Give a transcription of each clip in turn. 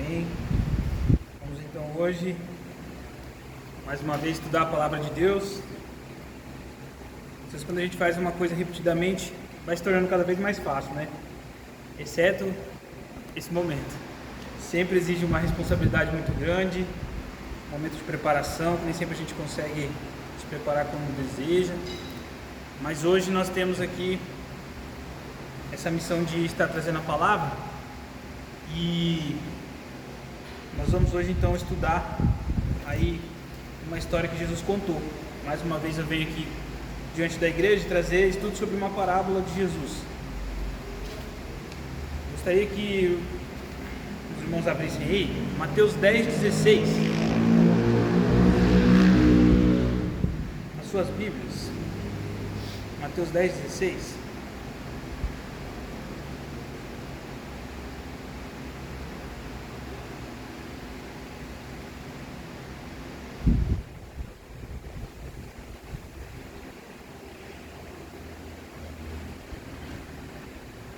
Amém. Vamos então hoje, mais uma vez, estudar a Palavra de Deus. Vocês, quando a gente faz uma coisa repetidamente, vai se tornando cada vez mais fácil, né? Exceto esse momento. Sempre exige uma responsabilidade muito grande, um momento de preparação, que nem sempre a gente consegue se preparar como deseja. Mas hoje nós temos aqui essa missão de estar trazendo a Palavra. E nós vamos hoje então estudar aí uma história que Jesus contou. Mais uma vez eu venho aqui diante da igreja trazer estudo sobre uma parábola de Jesus. Gostaria que os irmãos abrissem aí Mateus 10:16 nas suas Bíblias. Mateus 10:16.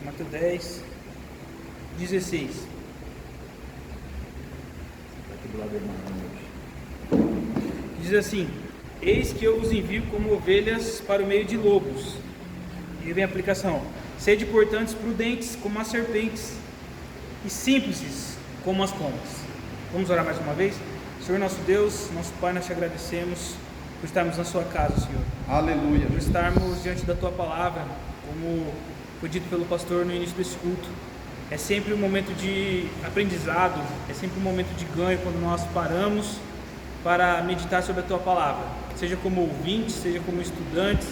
Mateus 10:16. Diz assim: eis que eu vos envio como ovelhas para o meio de lobos. E vem a aplicação: sede portanto prudentes como as serpentes e simples como as pombas. Vamos orar mais uma vez? Senhor nosso Deus, nosso Pai, nós te agradecemos por estarmos na sua casa, Senhor. Aleluia. Por estarmos diante da tua palavra, como foi dito pelo pastor no início desse culto. É sempre um momento de aprendizado, é sempre um momento de ganho quando nós paramos para meditar sobre a tua palavra, seja como ouvintes, seja como estudantes,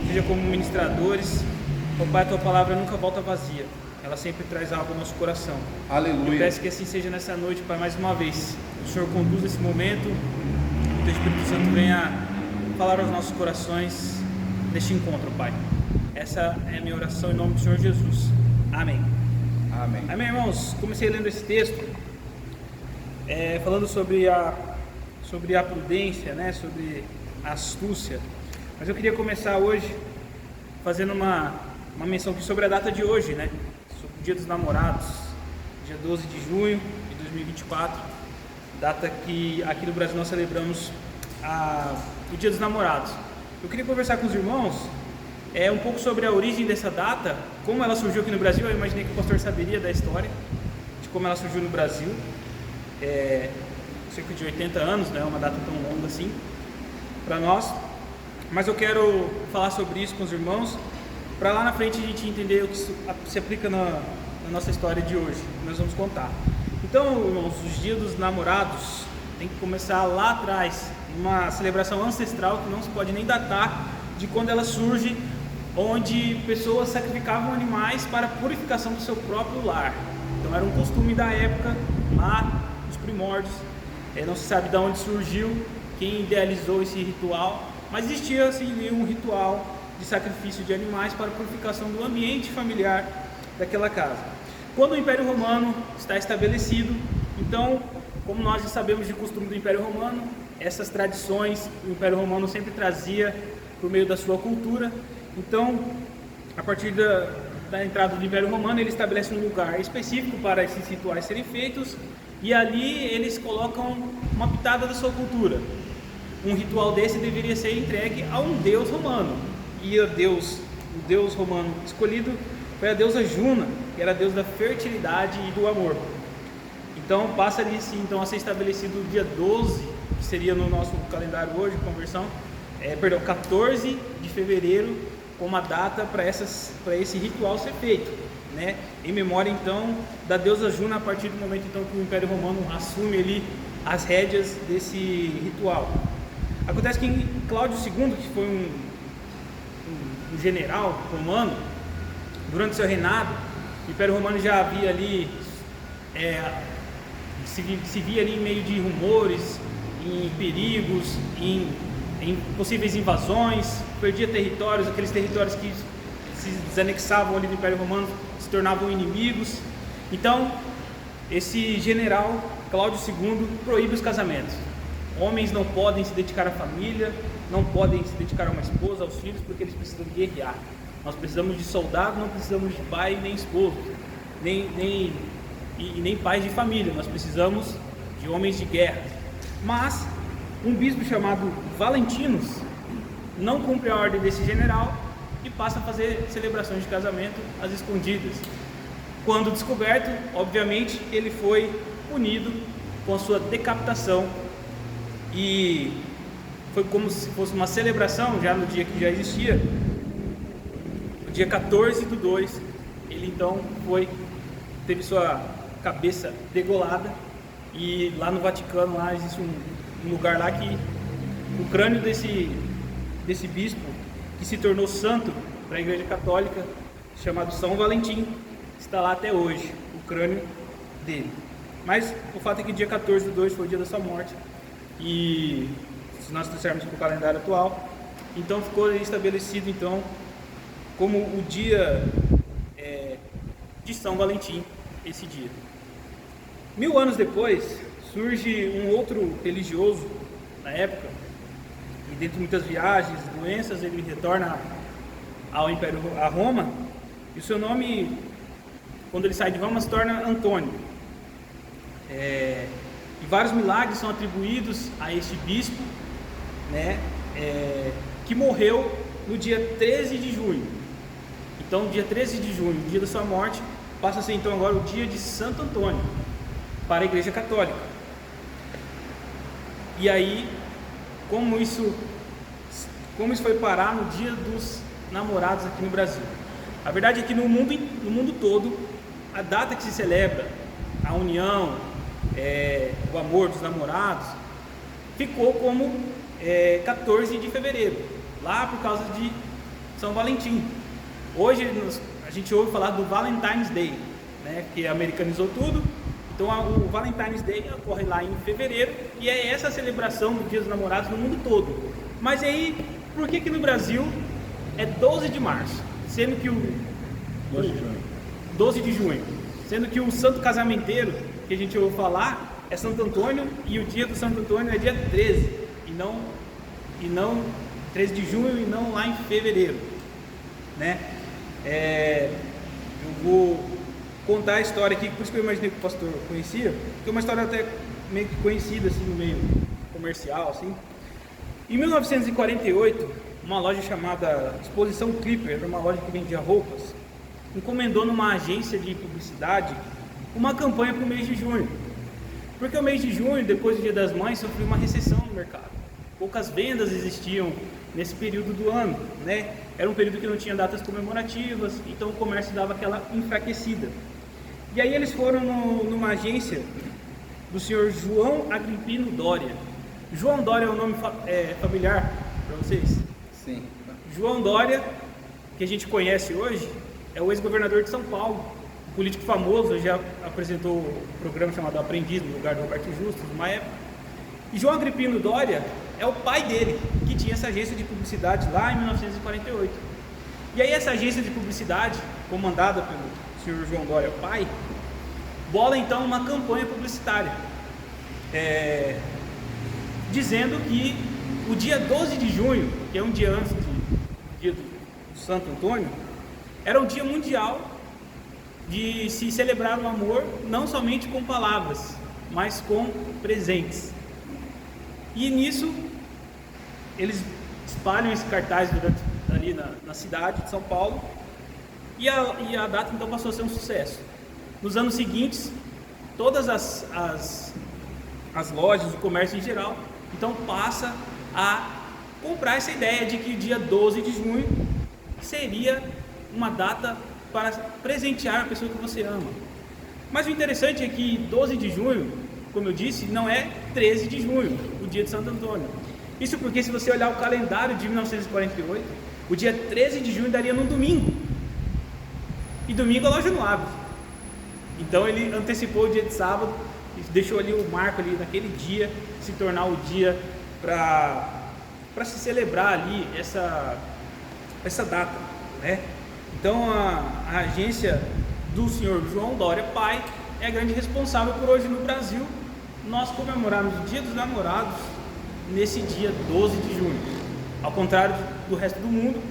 seja como ministradores. Ó Pai, a tua palavra nunca volta vazia, ela sempre traz algo ao nosso coração. Aleluia. Eu peço que assim seja nessa noite, Pai, mais uma vez. O Senhor conduza esse momento, que o teu Espírito Santo venha falar aos nossos corações neste encontro, Pai. Essa é a minha oração em nome do Senhor Jesus. Amém. Amém. Amém, irmãos. Comecei lendo esse texto, falando sobre a prudência, né? Sobre a astúcia. Mas eu queria começar hoje fazendo uma menção aqui sobre a data de hoje, né? Sobre o Dia dos Namorados, dia 12 de junho de 2024, data que aqui no Brasil nós celebramos o Dia dos Namorados. Eu queria conversar com os irmãos um pouco sobre a origem dessa data, como ela surgiu aqui no Brasil. Eu imaginei que o pastor saberia da história, de como ela surgiu no Brasil. Cerca de 80 anos, não é uma data tão longa assim para nós, mas eu quero falar sobre isso com os irmãos, para lá na frente a gente entender o que se aplica na nossa história de hoje, que nós vamos contar. Então, irmãos, os Dias dos Namorados tem que começar lá atrás, uma celebração ancestral que não se pode nem datar de quando ela surge, onde pessoas sacrificavam animais para a purificação do seu próprio lar. Então era um costume da época, lá nos primórdios. Não se sabe de onde surgiu, quem idealizou esse ritual, mas existia assim um ritual de sacrifício de animais para a purificação do ambiente familiar daquela casa. Quando o Império Romano está estabelecido, então, como nós já sabemos de costume do Império Romano, essas tradições o Império Romano sempre trazia por meio da sua cultura. Então, a partir da entrada do Império Romano, ele estabelece um lugar específico para esses rituais serem feitos, e ali eles colocam uma pitada da sua cultura. Um ritual desse deveria ser entregue a um deus romano, e o deus romano escolhido foi a deusa Juna, que era a deusa da fertilidade e do amor. Então passa ali então a ser estabelecido o dia 12, que seria no nosso calendário hoje, conversão, 14 de fevereiro, como a data para esse ritual ser feito, né? Em memória então da deusa Juna, a partir do momento então que o Império Romano assume ali as rédeas desse ritual. Acontece que Cláudio II, que foi um general romano, durante seu reinado, o Império Romano já havia ali se via ali em meio de rumores, em perigos, em possíveis invasões, perdia territórios, aqueles territórios que se desanexavam ali do Império Romano se tornavam inimigos. Então, esse general Cláudio II proíbe os casamentos. Homens não podem se dedicar à família, não podem se dedicar a uma esposa, aos filhos, porque eles precisam guerrear. Nós precisamos de soldado, não precisamos de pai nem esposo, nem e nem pais de família, nós precisamos de homens de guerra. Mas um bispo chamado Valentinos não cumpre a ordem desse general e passa a fazer celebrações de casamento às escondidas. Quando descoberto, obviamente, ele foi punido com a sua decapitação, e foi como se fosse uma celebração já no dia que já existia. No dia 14/2, ele então teve sua cabeça degolada, e lá no Vaticano lá existe um lugar lá que o crânio desse bispo, que se tornou santo para a Igreja Católica, chamado São Valentim, está lá até hoje, o crânio dele. Mas o fato é que dia 14/2 foi o dia da sua morte, e se nós trouxermos para o calendário atual, então ficou estabelecido então como o dia de São Valentim, esse dia. 1000 anos depois, surge um outro religioso na época, e dentre muitas viagens, doenças, ele retorna ao Império, a Roma, e o seu nome, quando ele sai de Roma, se torna Antônio. E vários milagres são atribuídos a este bispo, né, que morreu no dia 13 de junho. Então, dia 13 de junho, dia da sua morte, passa a ser então agora o dia de Santo Antônio para a Igreja Católica. E aí, como isso foi parar no dia dos namorados aqui no Brasil? A verdade é que no mundo todo, a data que se celebra a união, o amor dos namorados, ficou como 14 de fevereiro, lá por causa de São Valentim. Hoje a gente ouve falar do Valentine's Day, né, que americanizou tudo. Então o Valentine's Day ocorre lá em fevereiro, e é essa a celebração do Dia dos Namorados no mundo todo. Mas aí, por que no Brasil é 12 de março, sendo que 12 de junho, sendo que o santo casamenteiro que a gente ouve falar é Santo Antônio, e o dia do Santo Antônio é dia 13, e não 13 de junho, e não lá em fevereiro, né? Eu vou contar a história aqui, por isso que eu imaginei que o pastor conhecia, que é uma história até meio que conhecida assim, no meio comercial, assim. Em 1948, uma loja chamada Exposição Clipper, era uma loja que vendia roupas, encomendou numa agência de publicidade uma campanha para o mês de junho, porque o mês de junho, depois do Dia das Mães, sofreu uma recessão no mercado. Poucas vendas existiam nesse período do ano, né? Era um período que não tinha datas comemorativas, então o comércio dava aquela enfraquecida. E aí eles foram numa agência do senhor João Agrippino Doria. João Doria é um nome familiar para vocês? Sim. João Doria, que a gente conhece hoje, é o ex-governador de São Paulo, um político famoso, já apresentou um programa chamado Aprendiz, no lugar do Roberto Justus, numa época. E João Agrippino Doria é o pai dele, que tinha essa agência de publicidade lá em 1948. E aí essa agência de publicidade, comandada pelo senhor João Doria, pai, bola então uma campanha publicitária, dizendo que o dia 12 de junho, que é um dia antes do dia do Santo Antônio, era um dia mundial de se celebrar o amor, não somente com palavras, mas com presentes. E nisso, eles espalham esse cartaz ali na cidade de São Paulo, e a data então passou a ser um sucesso. Nos anos seguintes, todas as lojas, o comércio em geral, então passa a comprar essa ideia de que o dia 12 de junho seria uma data para presentear a pessoa que você ama. Mas o interessante é que 12 de junho, como eu disse, não é 13 de junho, o dia de Santo Antônio. Isso porque, se você olhar o calendário de 1948, o dia 13 de junho daria num domingo, e domingo a loja não abre. Então ele antecipou o dia de sábado e deixou ali o marco ali naquele dia se tornar o dia para se celebrar ali essa data, né? Então a agência do senhor João Doria pai é a grande responsável por hoje no Brasil nós comemorarmos o Dia dos Namorados nesse dia 12 de junho, ao contrário do resto do mundo,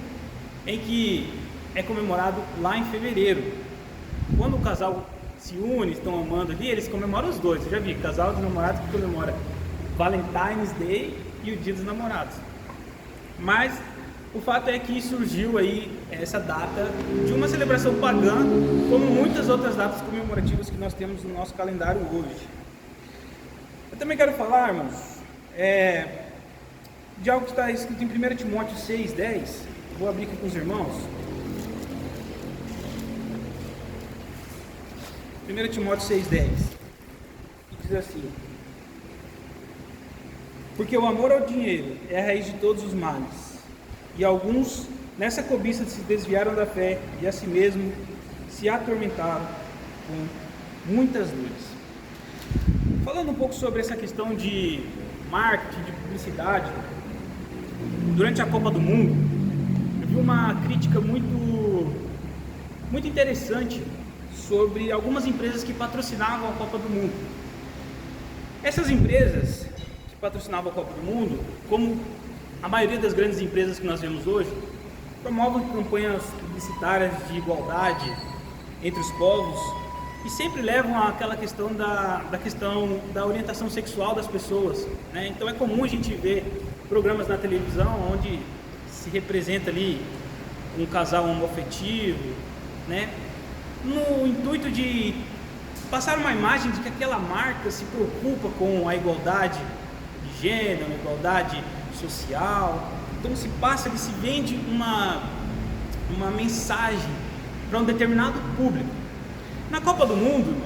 em que é comemorado lá em fevereiro, quando o casal se unem, estão amando ali, eles comemoram os dois. Eu já vi casal de namorados que comemora Valentine's Day e o Dia dos Namorados. Mas o fato é que surgiu aí essa data de uma celebração pagã, como muitas outras datas comemorativas que nós temos no nosso calendário hoje. Eu também quero falar, irmãos, de algo que está escrito em 1 Timóteo 6,10. Vou abrir aqui com os irmãos. 1 Timóteo 6,10. Diz assim: porque o amor ao dinheiro é a raiz de todos os males, e alguns nessa cobiça se desviaram da fé e a si mesmo se atormentaram com muitas dores. Falando um pouco sobre essa questão de marketing, de publicidade, durante a Copa do Mundo, eu vi uma crítica muito interessante sobre algumas empresas que patrocinavam a Copa do Mundo. Essas empresas que patrocinavam a Copa do Mundo, como a maioria das grandes empresas que nós vemos hoje, promovem campanhas publicitárias de igualdade entre os povos e sempre levam àquela questão da orientação sexual das pessoas, né? Então é comum a gente ver programas na televisão onde se representa ali um casal homoafetivo, né? No intuito de passar uma imagem de que aquela marca se preocupa com a igualdade de gênero, a igualdade social. Então se vende uma mensagem para um determinado público. Na Copa do Mundo,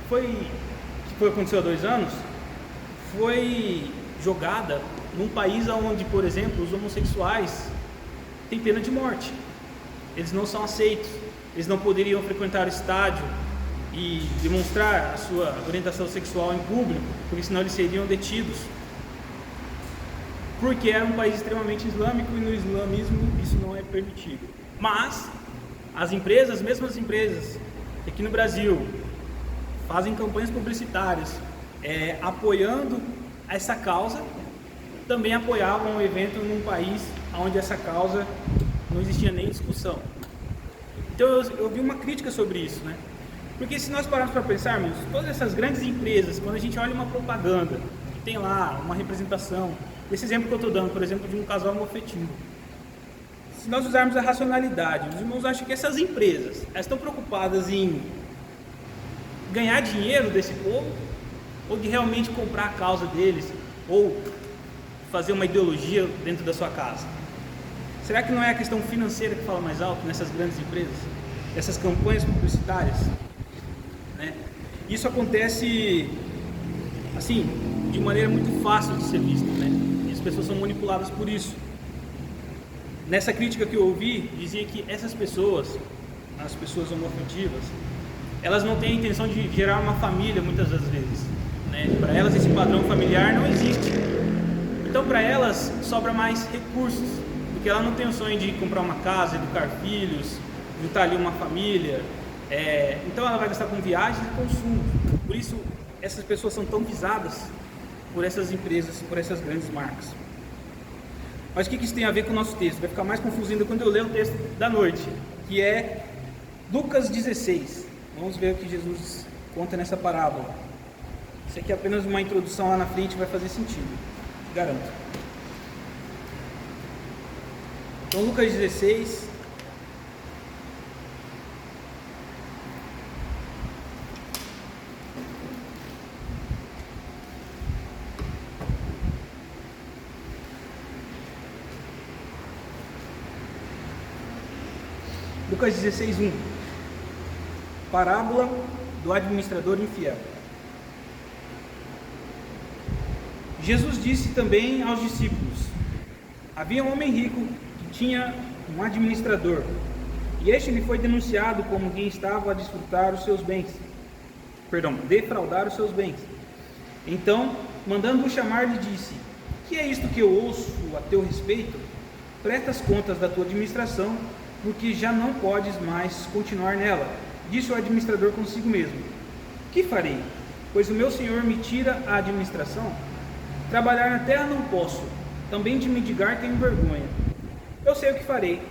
que aconteceu há 2 anos, foi jogada num país onde, por exemplo, os homossexuais têm pena de morte. Eles não são aceitos, eles não poderiam frequentar o estádio e demonstrar a sua orientação sexual em público, porque senão eles seriam detidos. Porque era um país extremamente islâmico e no islamismo isso não é permitido. Mas as mesmas empresas aqui no Brasil fazem campanhas publicitárias apoiando essa causa, também apoiavam o evento num país onde essa causa não existia nem discussão. Então eu vi uma crítica sobre isso, né? Porque se nós pararmos para pensarmos, todas essas grandes empresas, quando a gente olha uma propaganda que tem lá uma representação, esse exemplo que eu estou dando, por exemplo, de um casal homoafetivo, se nós usarmos a racionalidade, os irmãos acham que essas empresas estão preocupadas em ganhar dinheiro desse povo, ou de realmente comprar a causa deles, ou fazer uma ideologia dentro da sua casa? Será que não é a questão financeira que fala mais alto nessas grandes empresas, essas campanhas publicitárias, né? Isso acontece assim, de maneira muito fácil de ser visto, né? E as pessoas são manipuladas por isso. Nessa crítica que eu ouvi, dizia que essas pessoas, as pessoas homoafetivas, elas não têm a intenção de gerar uma família muitas das vezes, né? Para elas esse padrão familiar não existe. Então para elas sobra mais recursos, porque ela não tem o sonho de comprar uma casa, educar filhos, juntar ali uma família. Então ela vai gastar com viagens e consumo. Por isso essas pessoas são tão visadas por essas empresas, por essas grandes marcas. Mas o que isso tem a ver com o nosso texto? Vai ficar mais confuso ainda quando eu ler o texto da noite, que é Lucas 16. Vamos ver o que Jesus conta nessa parábola. Isso aqui é apenas uma introdução, lá na frente vai fazer sentido, garanto. Então Lucas 16, Lucas 16:1. Parábola do administrador infiel. Jesus disse também aos discípulos: havia um homem rico que tinha um administrador, e este lhe foi denunciado como quem estava a defraudar os seus bens. Então, mandando-o chamar, lhe disse: que é isto que eu ouço a teu respeito? Presta as contas da tua administração, porque já não podes mais continuar nela. Disse o administrador consigo mesmo: que farei? Pois o meu senhor me tira a administração. Trabalhar na terra não posso, também de mendigar tenho vergonha. Eu sei o que farei,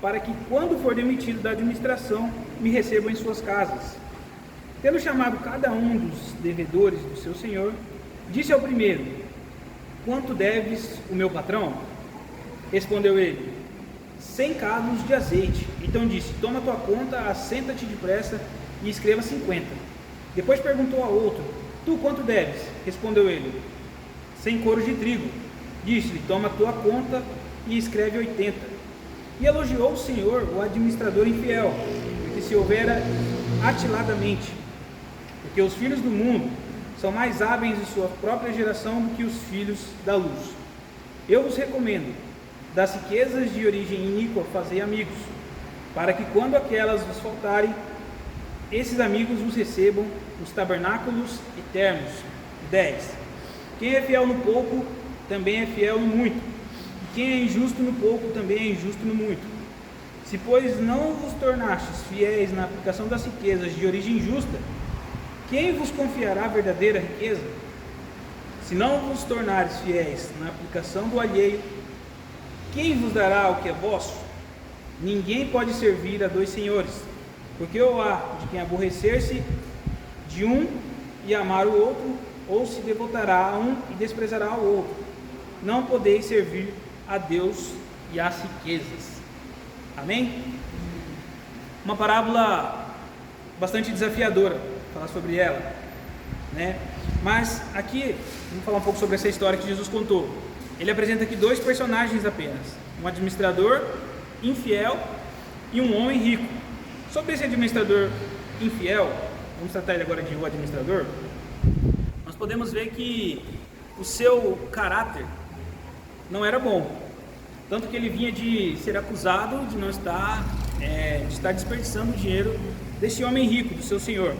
para que quando for demitido da administração, me recebam em suas casas. Tendo chamado cada um dos devedores do seu senhor, disse ao primeiro: quanto deves o meu patrão? Respondeu ele: 100 cados de azeite. Então disse: toma tua conta, assenta-te depressa e escreva 50. Depois perguntou a outro: tu quanto deves? Respondeu ele: 100 coros de trigo. Disse-lhe: toma tua conta e escreve 80. E elogiou o Senhor o administrador infiel, porque se houvera atiladamente, porque os filhos do mundo são mais hábeis em sua própria geração do que os filhos da luz. Eu vos recomendo: das riquezas de origem iníqua fazei amigos, para que quando aquelas vos faltarem, esses amigos vos recebam nos tabernáculos eternos. 10. Quem é fiel no pouco, também é fiel no muito, e quem é injusto no pouco, também é injusto no muito. Se, pois, não vos tornastes fiéis na aplicação das riquezas de origem justa, quem vos confiará a verdadeira riqueza? Se não vos tornares fiéis na aplicação do alheio, quem vos dará o que é vosso? Ninguém pode servir a dois senhores, porque ou há de quem aborrecer-se de um e amar o outro, ou se devotará a um e desprezará ao outro. Não podeis servir a Deus e às riquezas. Amém? Uma parábola bastante desafiadora, falar sobre ela, né? Mas aqui, vamos falar um pouco sobre essa história que Jesus contou. Ele apresenta aqui dois personagens apenas: um administrador infiel e um homem rico. Sobre esse administrador infiel, vamos tratar ele agora de o administrador. Nós podemos ver que o seu caráter não era bom, tanto que ele vinha de ser acusado de não estar, de estar desperdiçando o dinheiro desse homem rico, do seu senhor,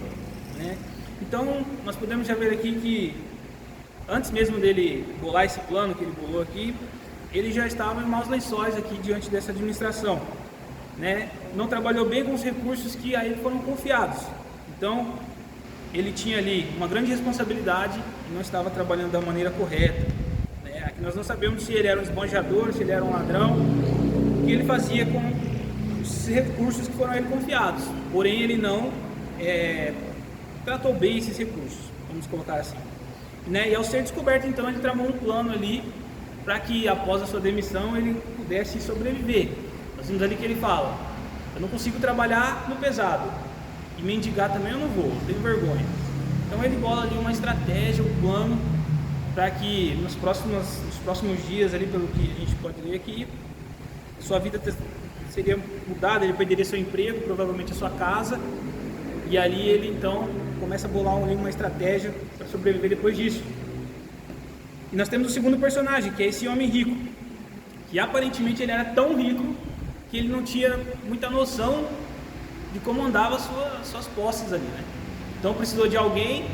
né? Então, nós podemos já ver aqui que antes mesmo dele bolar esse plano que ele bolou aqui, ele já estava em maus lençóis aqui diante dessa administração, né? Não trabalhou bem com os recursos que a ele foram confiados. Então, ele tinha ali uma grande responsabilidade e não estava trabalhando da maneira correta, né? Aqui nós não sabemos se ele era um esbanjador, se ele era um ladrão, o que ele fazia com os recursos que foram a ele confiados. Porém, ele não tratou bem esses recursos, vamos colocar assim, né? E ao ser descoberto, então, ele tramou um plano ali para que após a sua demissão ele pudesse sobreviver. Nós vimos ali que ele fala: eu não consigo trabalhar no pesado e mendigar também eu não vou, tenho vergonha. Então ele bola ali uma estratégia, um plano para que nos próximos dias ali, pelo que a gente pode ler aqui, sua vida seria mudada, ele perderia seu emprego, provavelmente a sua casa, e ali ele então começa a bolar uma estratégia para sobreviver depois disso. E nós temos o segundo personagem, que é esse homem rico, que aparentemente ele era tão rico que ele não tinha muita noção de como andava suas posses ali, né? Então precisou de alguém,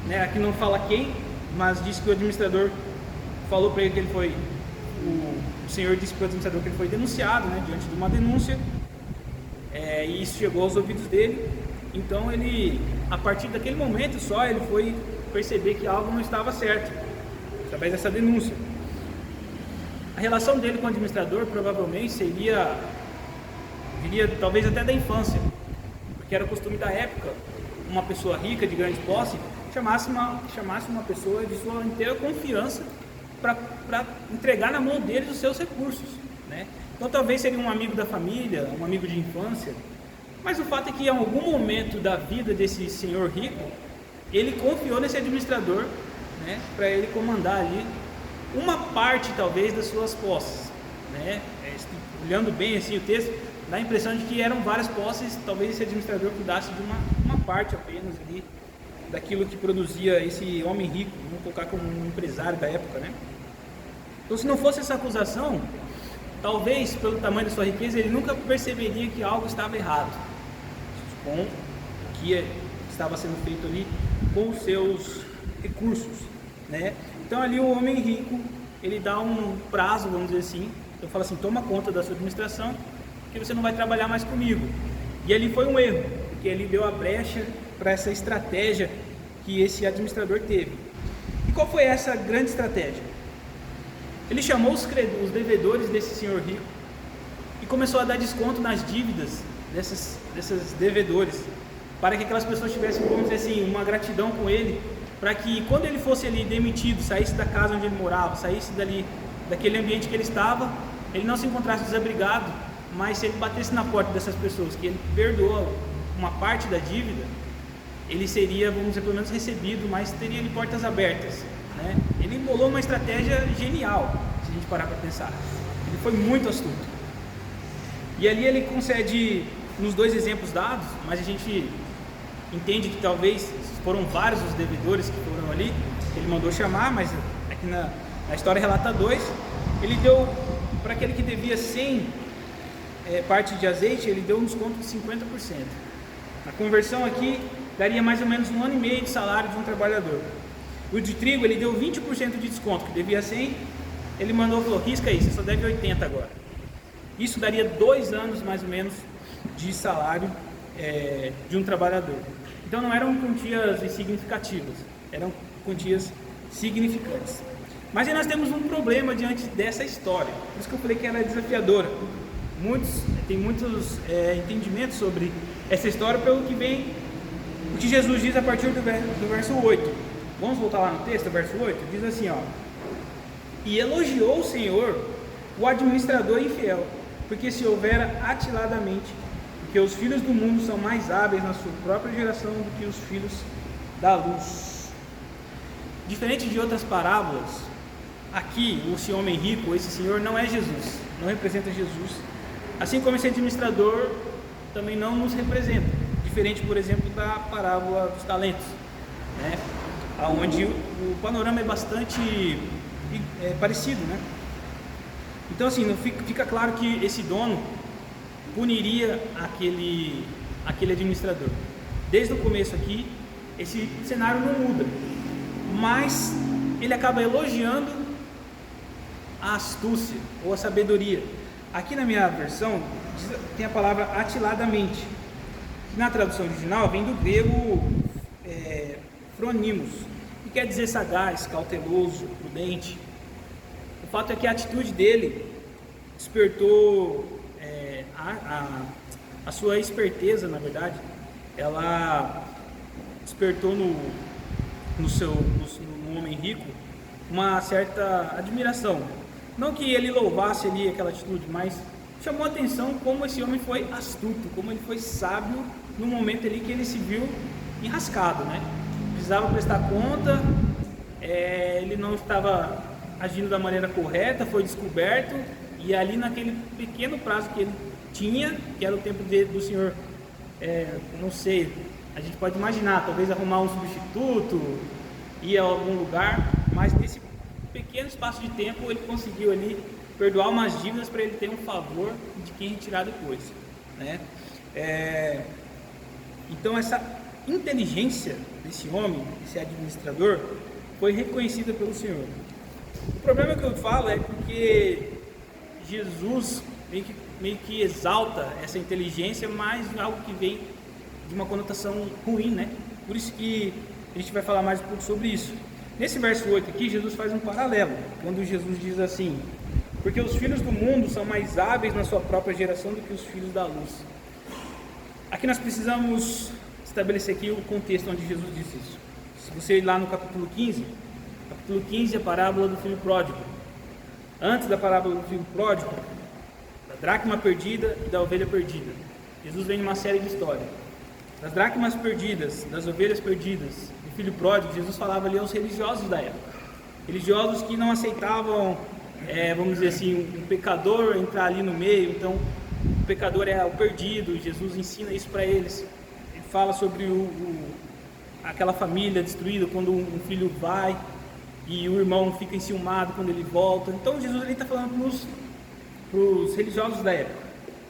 né? Aqui não fala quem, mas diz que o administrador falou para ele que ele foi, o senhor disse para o administrador que ele foi denunciado, né? Diante de uma denúncia, e isso chegou aos ouvidos dele. Então ele, a partir daquele momento só, ele foi perceber que algo não estava certo, através dessa denúncia. A relação dele com o administrador provavelmente viria talvez até da infância, porque era o costume da época, uma pessoa rica, de grande posse, chamasse uma pessoa de sua inteira confiança para entregar na mão deles os seus recursos, né? Então talvez seria um amigo da família, um amigo de infância. Mas o fato é que em algum momento da vida desse senhor rico, ele confiou nesse administrador, né, para ele comandar ali uma parte talvez das suas posses, né? Olhando bem assim o texto, dá a impressão de que eram várias posses, talvez esse administrador cuidasse de uma parte apenas ali daquilo que produzia esse homem rico, vamos colocar como um empresário da época, né? Então, se não fosse essa acusação, talvez pelo tamanho da sua riqueza ele nunca perceberia que algo estava errado com o que estava sendo feito ali com os seus recursos, né? Então ali o homem rico, ele dá um prazo, vamos dizer assim, eu falo assim: toma conta da sua administração, porque você não vai trabalhar mais comigo. E ali foi um erro, porque ele deu a brecha para essa estratégia que esse administrador teve. E qual foi essa grande estratégia? Ele chamou os devedores desse senhor rico e começou a dar desconto nas dívidas desses devedores. para que aquelas pessoas tivessem, vamos dizer assim, uma gratidão com ele, para que quando ele fosse ali demitido, saísse da casa onde ele morava, saísse dali, daquele ambiente que ele estava, ele não se encontrasse desabrigado, mas se ele batesse na porta dessas pessoas, que ele perdoou uma parte da dívida, ele seria, vamos dizer, pelo menos recebido, mas teria ali portas abertas, né? Ele bolou uma estratégia genial, se a gente parar para pensar. Ele foi muito astuto. E ali ele concede, nos dois exemplos dados, mas a gente entende que talvez foram vários os devedores que foram ali, ele mandou chamar, mas aqui na história relata dois. Ele deu, para aquele que devia 100 parte de azeite, ele deu um desconto de 50%. A conversão aqui daria mais ou menos 1 ano e meio de salário de um trabalhador. O de trigo, ele deu 20% de desconto, que devia 100, ele mandou e falou, risca aí, você só deve 80 agora. Isso daria 2 anos mais ou menos de salário de um trabalhador. Então não eram quantias insignificativas, eram quantias significantes. Mas aí nós temos um problema diante dessa história, por isso que eu falei que ela é desafiadora. Tem muitos entendimentos sobre essa história pelo que vem, o que Jesus diz a partir do verso 8. Vamos voltar lá no texto, verso 8, diz assim, ó: e elogiou o Senhor o administrador infiel, porque se houvera atiladamente, porque os filhos do mundo são mais hábeis na sua própria geração do que os filhos da luz. Diferente de outras parábolas, aqui esse homem rico, esse senhor, não é Jesus, não representa Jesus, assim como esse administrador também não nos representa, diferente, por exemplo, da parábola dos talentos, né? Onde o panorama é bastante parecido, né? Então assim, fica claro que esse dono puniria aquele administrador. Desde o começo aqui, esse cenário não muda, mas ele acaba elogiando a astúcia ou a sabedoria. Aqui na minha versão tem a palavra atiladamente, que na tradução original vem do grego phronimos, que quer dizer sagaz, cauteloso, prudente. O fato é que a atitude dele despertou a sua esperteza, na verdade, ela despertou no homem rico uma certa admiração. Não que ele louvasse ali aquela atitude, mas chamou a atenção como esse homem foi astuto, como ele foi sábio no momento ali que ele se viu enrascado, né? Precisava prestar conta, ele não estava agindo da maneira correta, foi descoberto, e ali naquele pequeno prazo que ele tinha, que era o tempo do senhor, não sei, a gente pode imaginar, talvez arrumar um substituto, ir a algum lugar, mas nesse pequeno espaço de tempo ele conseguiu ali perdoar umas dívidas para ele ter um favor de quem retirar depois, né? Então essa inteligência desse homem, esse administrador, foi reconhecida pelo Senhor. O problema que eu falo é porque Jesus meio que exalta essa inteligência, mas algo que vem de uma conotação ruim, né? Por isso que a gente vai falar mais um pouco sobre isso. Nesse verso 8 aqui, Jesus faz um paralelo, quando Jesus diz assim: porque os filhos do mundo são mais hábeis na sua própria geração do que os filhos da luz. Aqui nós precisamos estabelecer aqui o contexto onde Jesus disse isso. Se você ir lá no capítulo 15 é a parábola do filho pródigo. Antes da parábola do filho pródigo, da dracma perdida e da ovelha perdida, Jesus vem numa série de histórias. Das dracmas perdidas, das ovelhas perdidas, do filho pródigo, Jesus falava ali aos religiosos da época. Religiosos que não aceitavam, vamos dizer assim, um pecador entrar ali no meio. Então, o pecador é o perdido, Jesus ensina isso para eles. Ele fala sobre aquela família destruída, quando um filho vai e o irmão fica enciumado quando ele volta. Então, Jesus está falando para os religiosos da época.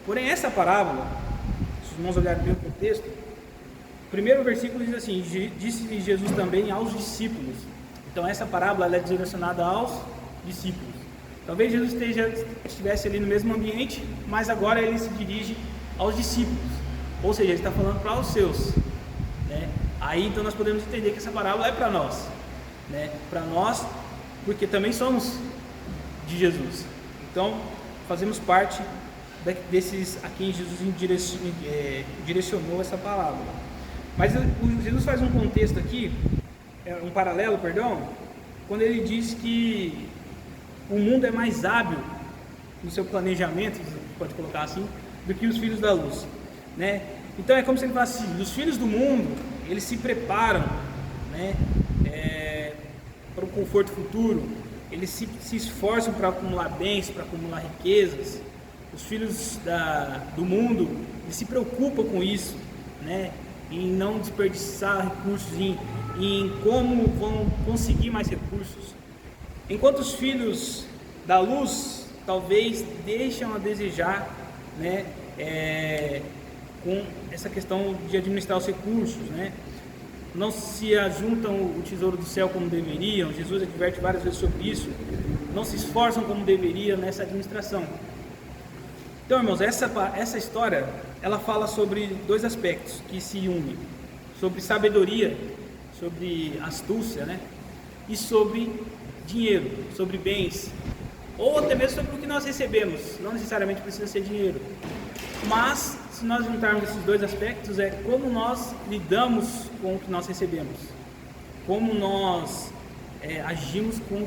Porém, essa parábola, se os irmãos olharem bem o contexto, o primeiro versículo diz assim: disse Jesus também aos discípulos. Então essa parábola ela é direcionada aos discípulos. Talvez Jesus estivesse ali no mesmo ambiente, mas agora ele se dirige aos discípulos, ou seja, ele está falando para os seus, né? Aí então nós podemos entender que essa parábola é para nós, né? Para nós, porque também somos de Jesus. Então fazemos parte desses a quem Jesus direcionou essa palavra. Mas Jesus faz um contexto aqui, um paralelo, perdão, quando ele diz que o mundo é mais hábil no seu planejamento, pode colocar assim, do que os filhos da luz, né? Então é como se ele falasse assim: os filhos do mundo, eles se preparam, né, para o conforto futuro, eles se esforçam para acumular bens, para acumular riquezas. Os filhos do mundo, eles se preocupam com isso, né, em não desperdiçar recursos, em como vão conseguir mais recursos. Enquanto os filhos da luz talvez deixam a desejar, né, com essa questão de administrar os recursos, né? Não se ajuntam o tesouro do céu como deveriam. Jesus adverte várias vezes sobre isso. Não se esforçam como deveriam nessa administração. Então, irmãos, essa história, ela fala sobre dois aspectos que se unem: sobre sabedoria, sobre astúcia, né? E sobre dinheiro, sobre bens, ou até mesmo sobre o que nós recebemos. Não necessariamente precisa ser dinheiro, mas se nós juntarmos esses dois aspectos, é como nós lidamos com o que nós recebemos, como nós agimos com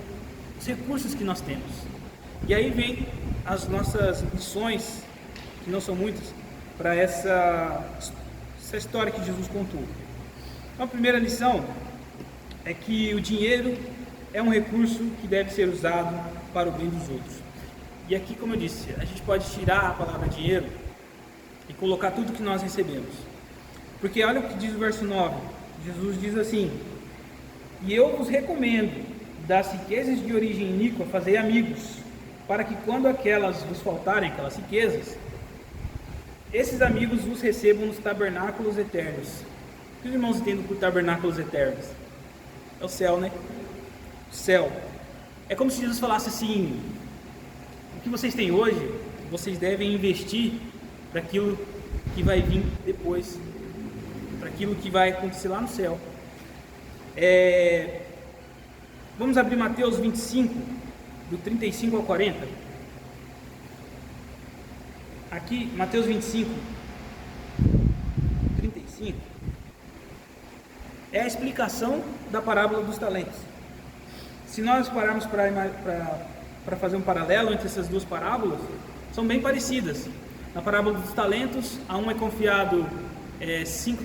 os recursos que nós temos. E aí vem as nossas lições, que não são muitas, para essa história que Jesus contou. Então, a primeira lição é que o dinheiro é um recurso que deve ser usado para o bem dos outros. E aqui, como eu disse, a gente pode tirar a palavra dinheiro e colocar tudo que nós recebemos. Porque olha o que diz o verso 9. Jesus diz assim: e eu vos recomendo, das riquezas de origem iníqua, fazei amigos, para que quando aquelas vos faltarem, aquelas riquezas, esses amigos vos recebam nos tabernáculos eternos. O que os irmãos entendem por tabernáculos eternos? É o céu, né? O céu. É como se Jesus falasse assim: o que vocês têm hoje, vocês devem investir para aquilo que vai vir depois, para aquilo que vai acontecer lá no céu. Vamos abrir Mateus 25, do 35 ao 40. Aqui, Mateus 25, 35, é a explicação da parábola dos talentos. Se nós pararmos para fazer um paralelo entre essas duas parábolas, são bem parecidas. Na parábola dos talentos, a um é confiado 5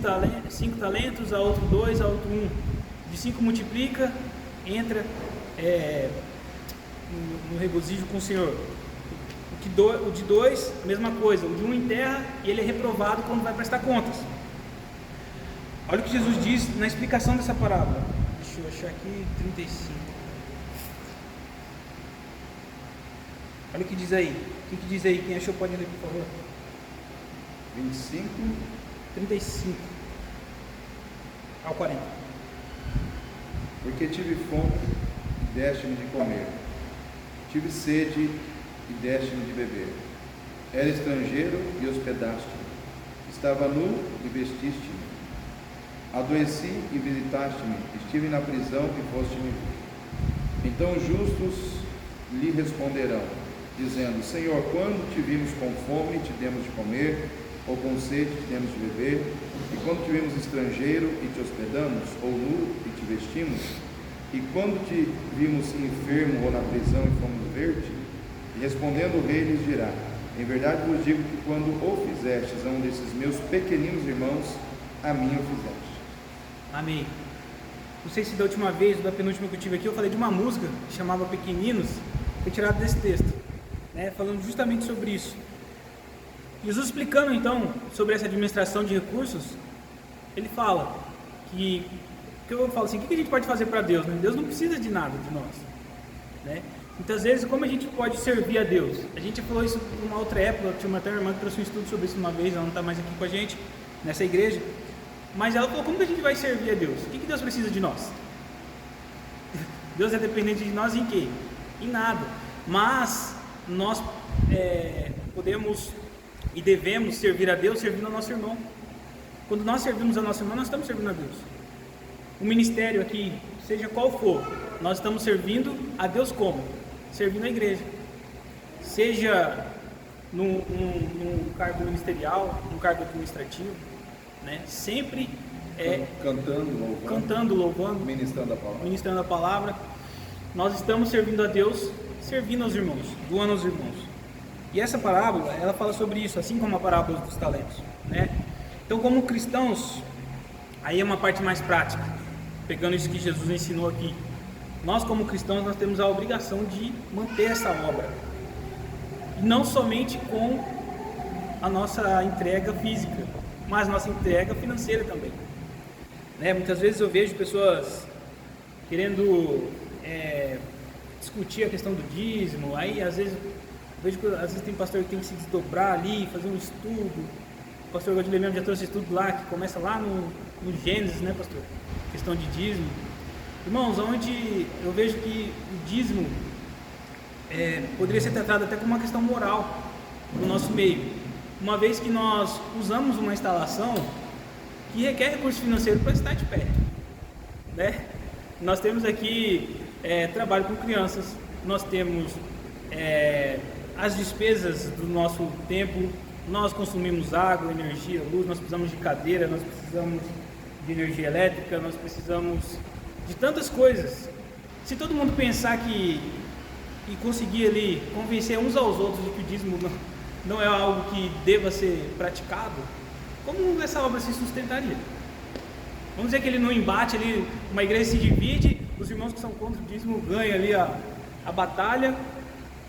talentos, a outro 2, a outro 1. De 5 multiplica, entra no regozijo com o Senhor. O de 2, mesma coisa. O de 1 enterra e ele é reprovado quando vai prestar contas. Olha o que Jesus diz na explicação dessa parábola. Deixa eu achar aqui, 35. Olha o que diz aí. O que diz aí? Quem achou pode ler, por favor. 25. 35 ao 40. Porque tive fome e deste-me de comer, tive sede e deste-me de beber, era estrangeiro e hospedaste-me, estava nu e vestiste-me, adoeci e visitaste-me, estive na prisão e foste-me ver. Então os justos lhe responderão, dizendo: Senhor, quando te vimos com fome, te demos de comer, ou com sede, te demos de beber? E quando te vimos estrangeiro e te hospedamos, ou nu e te vestimos? E quando te vimos enfermo ou na prisão e fomos ver-te? E respondendo o rei lhes dirá: em verdade vos digo que quando o fizestes a um desses meus pequeninos irmãos, a mim o fizeste. Amém. Não sei se da última vez ou da penúltima que eu tive aqui, eu falei de uma música que chamava Pequeninos, foi tirado desse texto, né, falando justamente sobre isso. Jesus explicando então sobre essa administração de recursos, ele fala que eu falo assim: o que a gente pode fazer para Deus? Né? Deus não precisa de nada de nós, né? Muitas vezes, como a gente pode servir a Deus? A gente falou isso numa outra época. Eu tinha até uma irmã que trouxe um estudo sobre isso uma vez, ela não está mais aqui com a gente nessa igreja, mas ela falou: como que a gente vai servir a Deus? O que Deus precisa de nós? Deus é dependente de nós em quê? Em nada. Mas nós podemos e devemos servir a Deus servindo ao nosso irmão. Quando nós servimos a nosso irmão, nós estamos servindo a Deus. O ministério aqui, seja qual for, nós estamos servindo a Deus como? Servindo a igreja. Seja num cargo ministerial, num cargo administrativo, né? Sempre cantando, louvando, ministrando a palavra. Nós estamos servindo a Deus, servindo aos irmãos, doando aos irmãos. E essa parábola, ela fala sobre isso, assim como a parábola dos talentos, né? Então, como cristãos, aí é uma parte mais prática, pegando isso que Jesus ensinou aqui. Nós, como cristãos, nós temos a obrigação de manter essa obra, e não somente com a nossa entrega física, mas nossa entrega financeira também, né? Muitas vezes eu vejo pessoas querendo discutir a questão do dízimo. Aí às vezes vejo que às vezes tem pastor que tem que se desdobrar ali, fazer um estudo. O pastor Godilei mesmo já trouxe estudo lá, que começa lá no Gênesis, né, pastor? Questão de dízimo. Irmãos, onde eu vejo que o dízimo poderia ser tratado até como uma questão moral no nosso meio, uma vez que nós usamos uma instalação que requer recurso financeiro para estar de pé, né? Nós temos aqui trabalho com crianças, nós temos as despesas do nosso tempo, nós consumimos água, energia, luz, nós precisamos de cadeira, nós precisamos de energia elétrica, nós precisamos de tantas coisas. Se todo mundo pensar e conseguir ali convencer uns aos outros de que o dízimo não é algo que deva ser praticado, como essa obra se sustentaria? Vamos dizer que ele não embate ali, uma igreja se divide, os irmãos que são contra o dízimo ganham ali a batalha,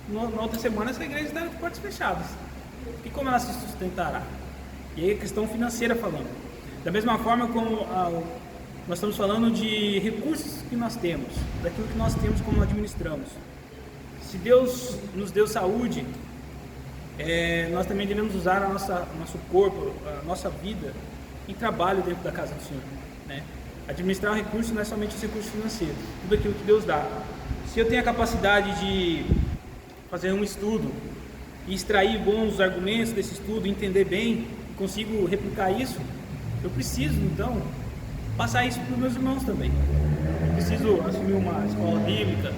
na outra semana essa igreja está de portas fechadas. E como ela se sustentará? E aí a questão financeira falando. Da mesma forma como nós estamos falando de recursos que nós temos, daquilo que nós temos, como administramos. Se Deus nos deu saúde, nós também devemos usar o nosso corpo, a nossa vida em trabalho dentro da casa do Senhor, né? Administrar o recurso não é somente os recursos financeiros, tudo aquilo que Deus dá. Se eu tenho a capacidade de fazer um estudo e extrair bons argumentos desse estudo, entender bem, e consigo replicar isso, eu preciso então passar isso para os meus irmãos também. Eu preciso assumir uma escola bíblica,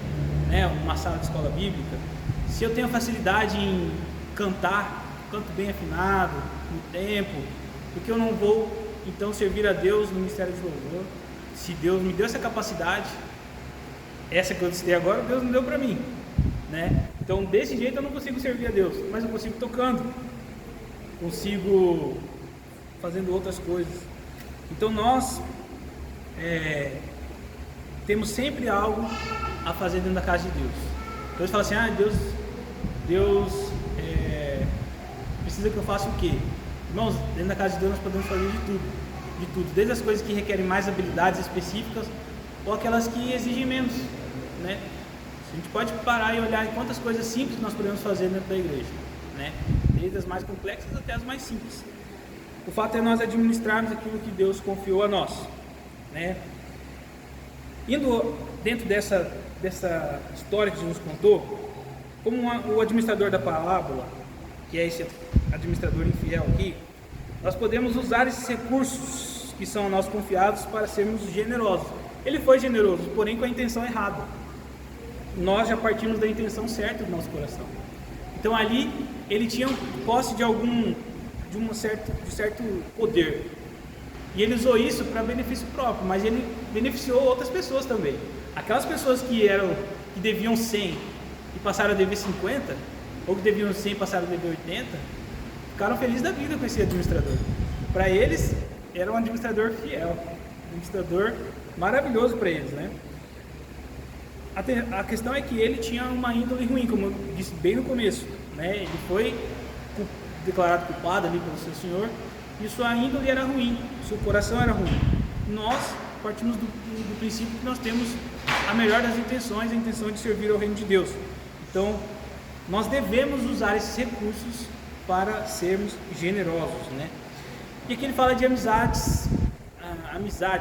né, uma sala de escola bíblica. Se eu tenho facilidade em cantar, canto bem afinado, no tempo, porque eu não vou então servir a Deus no ministério de louvor? Se Deus me deu essa capacidade, essa que eu citei agora, Deus me deu para mim, né? Então desse jeito eu não consigo servir a Deus, mas eu consigo tocando, consigo fazendo outras coisas. Então nós temos sempre algo a fazer dentro da casa de Deus. Então você fala assim, Deus precisa que eu faça o quê? Irmãos, dentro da casa de Deus nós podemos fazer de tudo, desde as coisas que requerem mais habilidades específicas ou aquelas que exigem menos, né? A gente pode parar e olhar quantas coisas simples nós podemos fazer dentro da igreja, né? Desde as mais complexas até as mais simples. O fato é nós administrarmos aquilo que Deus confiou a nós, né? Indo dentro dessa história que Jesus contou, como o administrador da parábola, que é esse administrador infiel aqui, nós podemos usar esses recursos que são a nós confiados para sermos generosos. Ele foi generoso, porém com a intenção errada. Nós já partimos da intenção certa do nosso coração. Então ali ele tinha posse de certo poder, e ele usou isso para benefício próprio, mas ele beneficiou outras pessoas também. Aquelas pessoas que deviam 100 e passaram a dever 50, ou que deviam 100 e passaram a dever 80, ficaram felizes da vida com esse administrador. Para eles era um administrador fiel, um administrador maravilhoso para eles, né? A questão é que ele tinha uma índole ruim, como eu disse bem no começo, né? Ele foi declarado culpado ali pelo seu senhor, e sua índole era ruim, seu coração era ruim. Nós partimos do princípio que nós temos a melhor das intenções, a intenção de servir ao reino de Deus. Então, nós devemos usar esses recursos para sermos generosos, né? E aqui ele fala de amizades,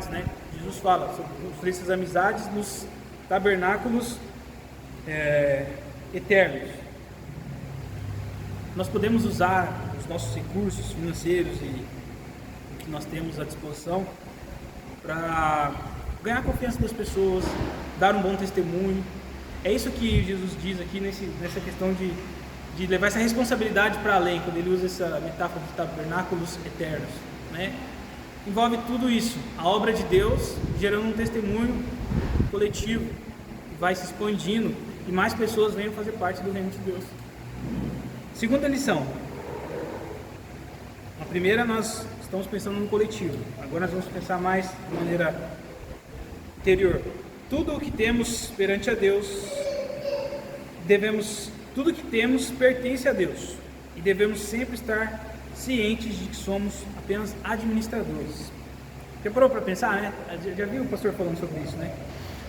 né? Jesus fala sobre essas amizades nos tabernáculos eternos. Nós podemos usar os nossos recursos financeiros e o que nós temos à disposição para ganhar a confiança das pessoas, dar um bom testemunho. É isso que Jesus diz aqui nessa questão de levar essa responsabilidade para além, quando ele usa essa metáfora de tabernáculos eternos, né? envolve tudo isso, a obra de Deus gerando um testemunho coletivo, que vai se expandindo e mais pessoas venham fazer parte do reino de Deus. Segunda lição. A primeira, nós estamos pensando no coletivo. Agora nós vamos pensar mais de maneira interior. Tudo o que temos perante a Deus, tudo o que temos pertence a Deus. E devemos sempre estar cientes de que somos apenas administradores. Já parou para pensar, né? Já viu o pastor falando sobre isso, né?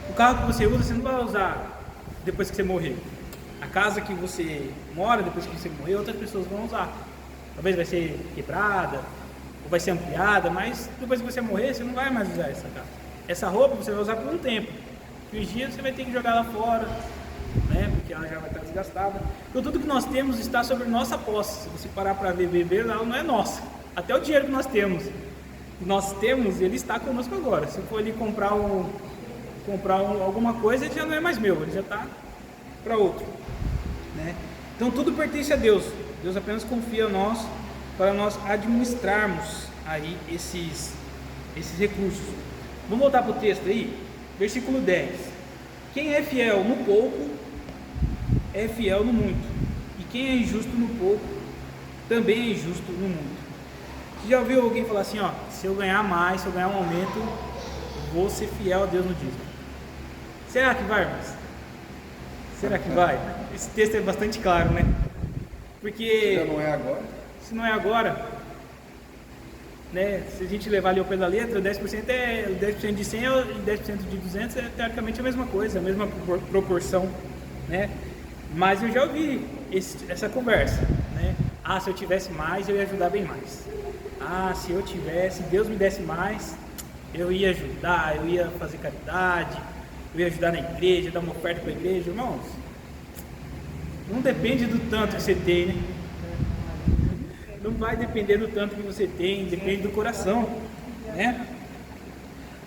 O carro que você usa, você não vai usar depois que você morrer. A casa que você mora, depois que você morrer, outras pessoas vão usar. Talvez vai ser quebrada, ou vai ser ampliada, mas depois que você morrer, você não vai mais usar essa casa. Essa roupa você vai usar por um tempo. E um dia você vai ter que jogar ela fora, né? Porque ela já vai estar desgastada. Então tudo que nós temos está sobre nossa posse. Se você parar para ver, ela não é nossa. Até o dinheiro que nós temos, ele está conosco agora. Se eu for ali comprar alguma coisa, ele já não é mais meu, ele já está para outro, né? Então tudo pertence a Deus. Deus apenas confia a nós para nós administrarmos aí esses recursos. Vamos voltar para o texto aí, versículo 10. Quem é fiel no pouco é fiel no muito, e quem é injusto no pouco também é injusto no muito. Você já ouviu alguém falar assim, ó, se eu ganhar mais, se eu ganhar um aumento, eu vou ser fiel a Deus no dízimo? Será que vai, irmãos? Será que vai? Esse texto é bastante claro, né? Porque já não é agora? Se não é agora, né? Se a gente levar ali ao pé da letra, 10% é 10% de 100 e 10% de 200 é teoricamente a mesma coisa, a mesma proporção, né? Mas eu já ouvi essa conversa, né? Ah, se eu tivesse mais, eu ia ajudar bem mais. Ah, se Deus me desse mais, eu ia ajudar, eu ia fazer caridade, eu ia ajudar na igreja, dar uma oferta para a igreja. Irmãos, não depende do tanto que você tem, né? Não vai depender do tanto que você tem, depende do coração, né?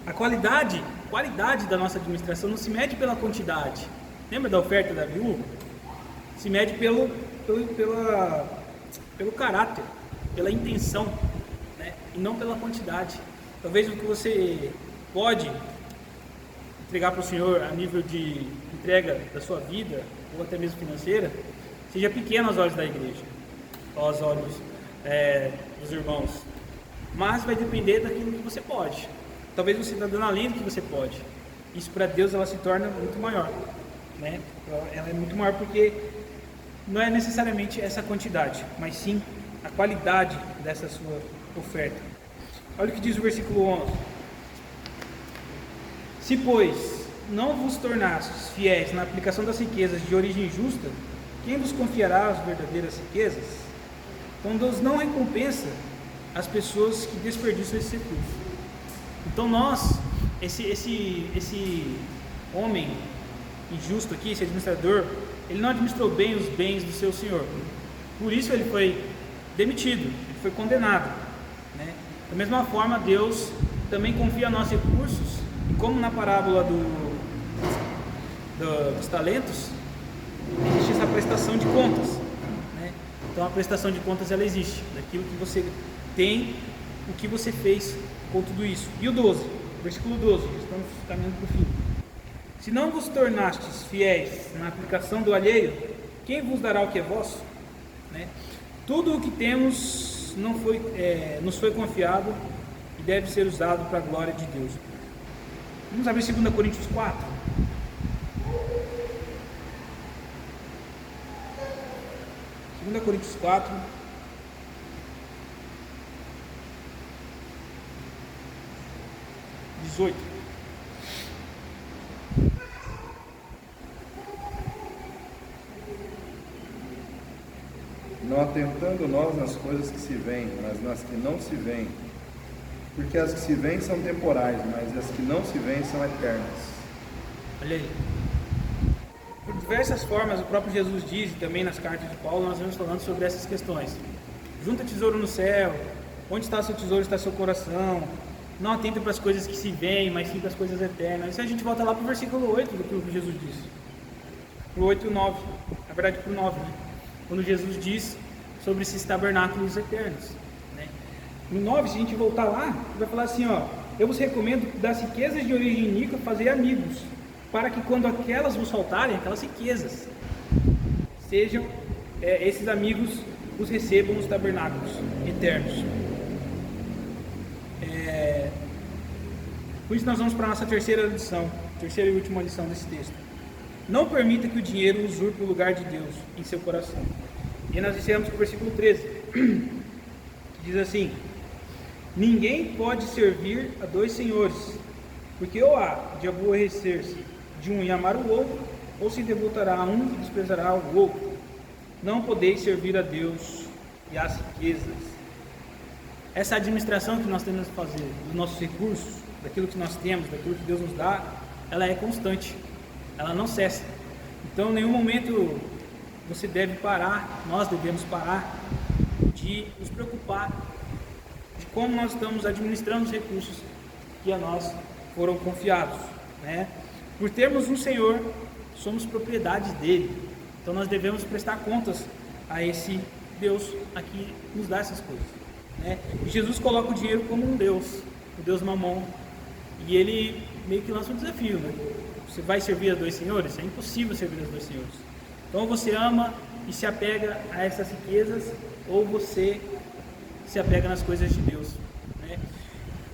A qualidade da nossa administração não se mede pela quantidade. Lembra da oferta da viúva? Se mede pelo caráter, pela intenção, né? E não pela quantidade. Talvez o que você pode entregar para o Senhor a nível de entrega da sua vida, ou até mesmo financeira, seja pequeno aos olhos da igreja, aos olhos dos irmãos, mas vai depender daquilo que você pode. Talvez você está dando além do que você pode. Isso para Deus ela se torna muito maior, né? Ela é muito maior porque não é necessariamente essa quantidade, mas sim a qualidade dessa sua oferta. Olha o que diz o versículo 11. Se, pois, não vos tornastes fiéis na aplicação das riquezas de origem justa, quem vos confiará as verdadeiras riquezas? Então Deus não recompensa as pessoas que desperdiçam esse recurso. Então esse homem injusto aqui, esse administrador, ele não administrou bem os bens do seu senhor. Por isso ele foi demitido, ele foi condenado, né? Da mesma forma, Deus também confia nossos recursos, e como na parábola dos talentos, existe essa prestação de contas, né? Então a prestação de contas ela existe, daquilo que você tem, o que você fez com tudo isso. E o 12, versículo 12, estamos caminhando para o fim. Se não vos tornastes fiéis na aplicação do alheio, quem vos dará o que é vosso? Né? Tudo o que temos nos foi confiado e deve ser usado para a glória de Deus. Vamos abrir 2 Coríntios 4. Segunda Coríntios 4. Não atentando nós nas coisas que se veem, mas nas que não se veem, porque as que se veem são temporais, mas as que não se veem são eternas. Olha aí. Por diversas formas, o próprio Jesus diz, e também nas cartas de Paulo, nós vamos falando sobre essas questões. Junta tesouro no céu, onde está seu tesouro está seu coração. Não atenta para as coisas que se veem, mas sim para as coisas eternas. Isso a gente volta lá para o versículo 8 do que Jesus disse. Para o 8 e o 9. Na verdade, para o 9, né? Quando Jesus diz sobre esses tabernáculos eternos, né? No 9, se a gente voltar lá, vai falar assim, ó: eu vos recomendo das riquezas de origem iníqua fazer amigos, para que quando aquelas vos faltarem, aquelas riquezas, sejam esses amigos os recebam nos tabernáculos eternos. Por isso nós vamos para a nossa terceira e última lição desse texto. Não permita que o dinheiro usurpe o lugar de Deus em seu coração. E nós iniciamos com o versículo 13, que diz assim: ninguém pode servir a dois senhores, porque ou há de aborrecer-se de um e amar o outro, ou se devotará a um e desprezará o outro. Não podeis servir a Deus e às riquezas. Essa administração que nós temos que fazer dos nossos recursos, daquilo que nós temos, daquilo que Deus nos dá, ela é constante, ela não cessa. Então, em nenhum momento você deve parar, nós devemos parar de nos preocupar de como nós estamos administrando os recursos que a nós foram confiados, né? Por termos um Senhor, somos propriedade dele, então nós devemos prestar contas a esse Deus a que nos dá essas coisas, né? E Jesus coloca o dinheiro como um Deus, o Deus Mamon, e ele meio que lança um desafio, né? Você vai servir a dois senhores? É impossível servir a dois senhores. Então você ama e se apega a essas riquezas, ou você se apega nas coisas de Deus, né?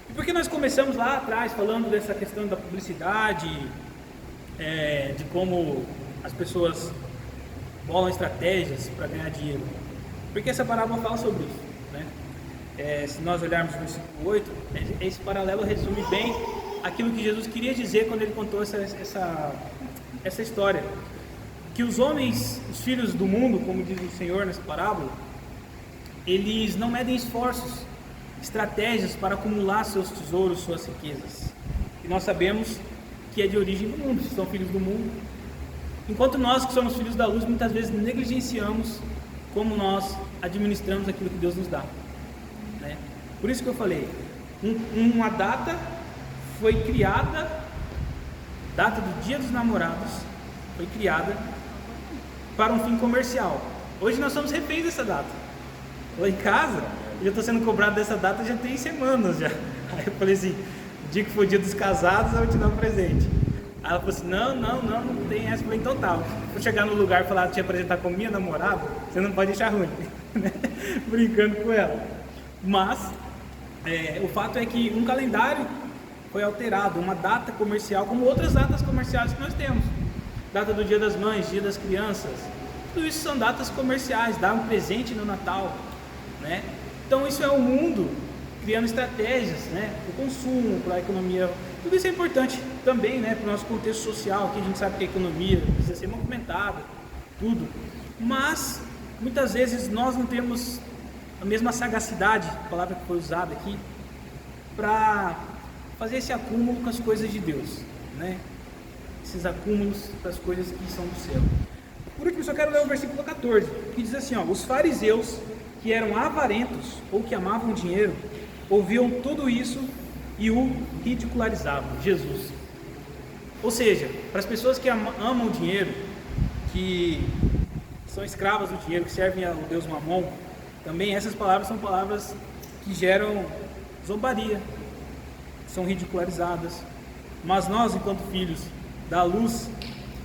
E por que nós começamos lá atrás falando dessa questão da publicidade, de como as pessoas bolam estratégias para ganhar dinheiro? Porque essa parábola fala sobre isso, né? Se nós olharmos o versículo 8, esse paralelo resume bem aquilo que Jesus queria dizer quando ele contou essa história. Que os homens, os filhos do mundo, como diz o Senhor nessa parábola, eles não medem esforços, estratégias para acumular seus tesouros, suas riquezas. E nós sabemos que é de origem do mundo, são filhos do mundo. Enquanto nós que somos filhos da luz, muitas vezes negligenciamos como nós administramos aquilo que Deus nos dá, né? Por isso que eu falei, uma data foi criada, data do Dia dos Namorados, foi criada para um fim comercial. Hoje nós somos reféns dessa data. Lá em casa, eu já estou sendo cobrado dessa data já tem semanas já. Aí eu falei assim: o dia que for o dia dos casados, eu vou te dar um presente. Aí ela falou assim: não tem essa. Eu falei: então tá, vou chegar no lugar e falar, te apresentar com minha namorada, você não pode deixar ruim. Brincando com ela. Mas o fato é que um calendário foi alterado, uma data comercial, como outras datas comerciais que nós temos. Data do Dia das Mães, Dia das Crianças, tudo isso são datas comerciais, dar um presente no Natal, né? Então isso é o mundo criando estratégias, né? Para o consumo, para a economia. Tudo isso é importante também, né? Para o nosso contexto social, que a gente sabe que a economia precisa ser movimentada, tudo. Mas muitas vezes nós não temos a mesma sagacidade, a palavra que foi usada aqui, para fazer esse acúmulo com as coisas de Deus, né? Esses acúmulos das coisas que são do céu. Por último, só quero ler o versículo 14, que diz assim, ó: os fariseus, que eram avarentos ou que amavam dinheiro, ouviam tudo isso e o ridicularizavam. Jesus. Ou seja, para as pessoas que amam o dinheiro, que são escravas do dinheiro, que servem ao Deus Mamon, também essas palavras são palavras que geram zombaria, são ridicularizadas. Mas nós, enquanto filhos da luz,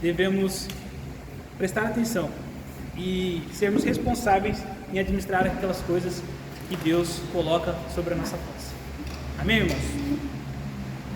devemos prestar atenção e sermos responsáveis em administrar aquelas coisas que Deus coloca sobre a nossa face. Amém, irmãos?